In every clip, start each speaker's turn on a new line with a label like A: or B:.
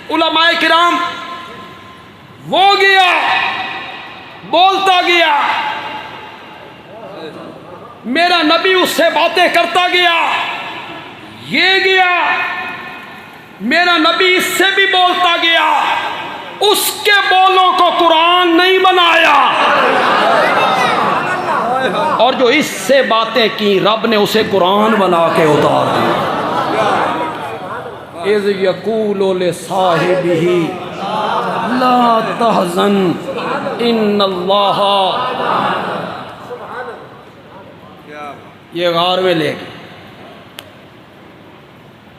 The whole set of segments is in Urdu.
A: علماء کرام وہ گیا بولتا گیا، میرا نبی اس سے باتیں کرتا گیا، یہ گیا میرا نبی اس سے بھی بولتا گیا، اس کے بولوں کو قرآن نہیں بنایا، اور جو اس سے باتیں کی رب نے اسے قرآن بنا کے اتار دیا۔ اذ یقول لصاحبہ لا تحزن ان اللہ، یہ غار میں لے گئے،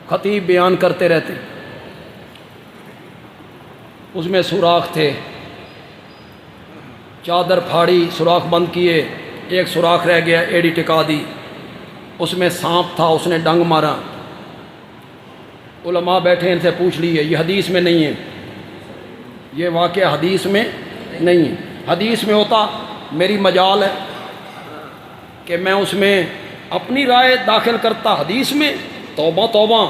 A: خطیب بیان کرتے رہتے، اس میں سوراخ تھے، چادر پھاڑی سوراخ بند کیے، ایک سوراخ رہ گیا، ایڑی ٹکا دی، اس میں سانپ تھا، اس نے ڈنگ مارا، علماء بیٹھے ان سے پوچھ لیے، یہ حدیث میں نہیں ہے، یہ واقعہ حدیث میں نہیں ہے، حدیث میں ہوتا میری مجال ہے کہ میں اس میں اپنی رائے داخل کرتا، حدیث میں توبہ توبہ،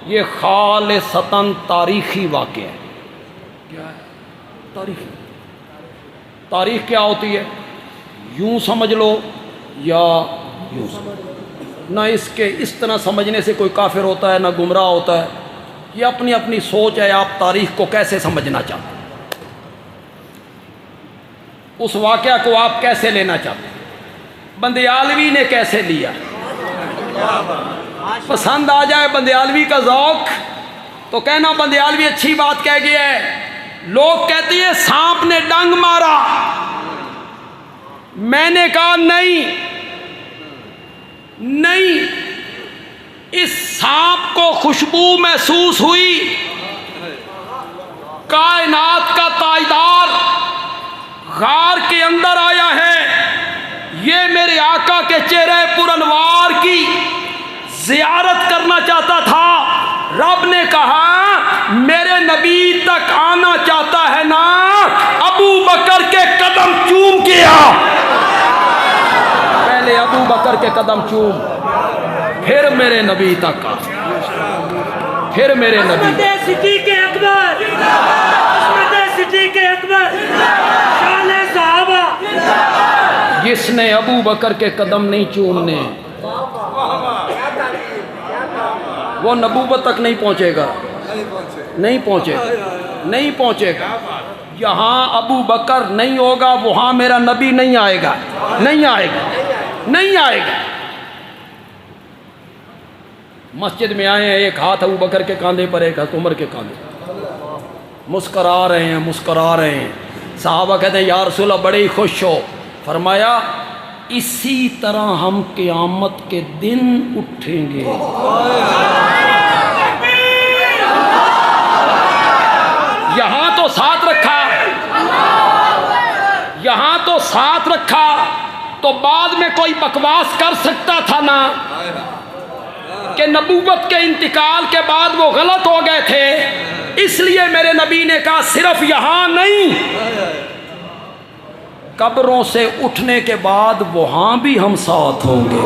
A: یہ خالصتاً تاریخی واقعہ ہے۔ کیا ہے؟ تاریخی۔ تاریخ کیا ہوتی ہے؟ یوں سمجھ لو یا یوں سمجھ لو، نہ اس کے اس طرح سمجھنے سے کوئی کافر ہوتا ہے نہ گمراہ ہوتا ہے، یہ اپنی اپنی سوچ ہے، آپ تاریخ کو کیسے سمجھنا چاہتے ہیں، اس واقعہ کو آپ کیسے لینا چاہتے ہیں، بندیالوی نے کیسے لیا، پسند آ جائے بندیالوی کا ذوق تو کہنا بندیالوی اچھی بات کہہ گیا ہے، لوگ کہتے ہیں سانپ نے ڈنگ مارا، میں نے کہا نہیں، اس سانپ کو خوشبو محسوس ہوئی، کائنات کا تاجدار غار کے اندر آیا ہے، یہ میرے آقا کے چہرے پر انوار کی زیارت کرنا چاہتا تھا، رب نے کہا میرے نبی تک آنا چاہتا ہے نا، ابو بکر کے قدم چوم کیا، پہلے ابو بکر کے قدم چوم، پھر میرے نبی تک آ، پھر میرے نبی
B: صدیق اکبر، صدیق اکبر، شان صحابہ،
A: جس نے ابو بکر کے قدم نہیں چومنے وہ نبوت تک نہیں پہنچے گا، نہیں پہنچے گا، یہاں ابو بکر نہیں ہوگا وہاں میرا نبی نہیں آئے گا، نہیں آئے گا۔ مسجد میں آئے ہیں، ایک ہاتھ ابو بکر کے کاندھے پر، ایک ہاتھ عمر کے کاندھے پر، مسکرا رہے ہیں، صحابہ کہتے ہیں یا رسول اللہ بڑے ہی خوش ہو، فرمایا اسی طرح ہم قیامت کے دن اٹھیں گے، یہاں تو ساتھ رکھا تو بعد میں کوئی بکواس کر سکتا تھا نا کہ نبوت کے انتقال کے بعد وہ غلط ہو گئے تھے، اس لیے میرے نبی نے کہا صرف یہاں نہیں، قبروں سے اٹھنے کے بعد وہاں بھی ہم ساتھ ہوں گے،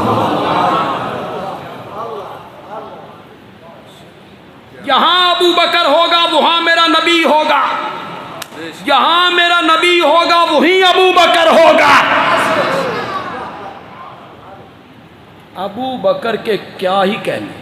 A: یہاں ابو بکر ہوگا وہاں میرا نبی ہوگا، یہاں میرا نبی ہوگا وہیں ابو بکر ہوگا۔ ابو بکر کے کیا ہی کہنے،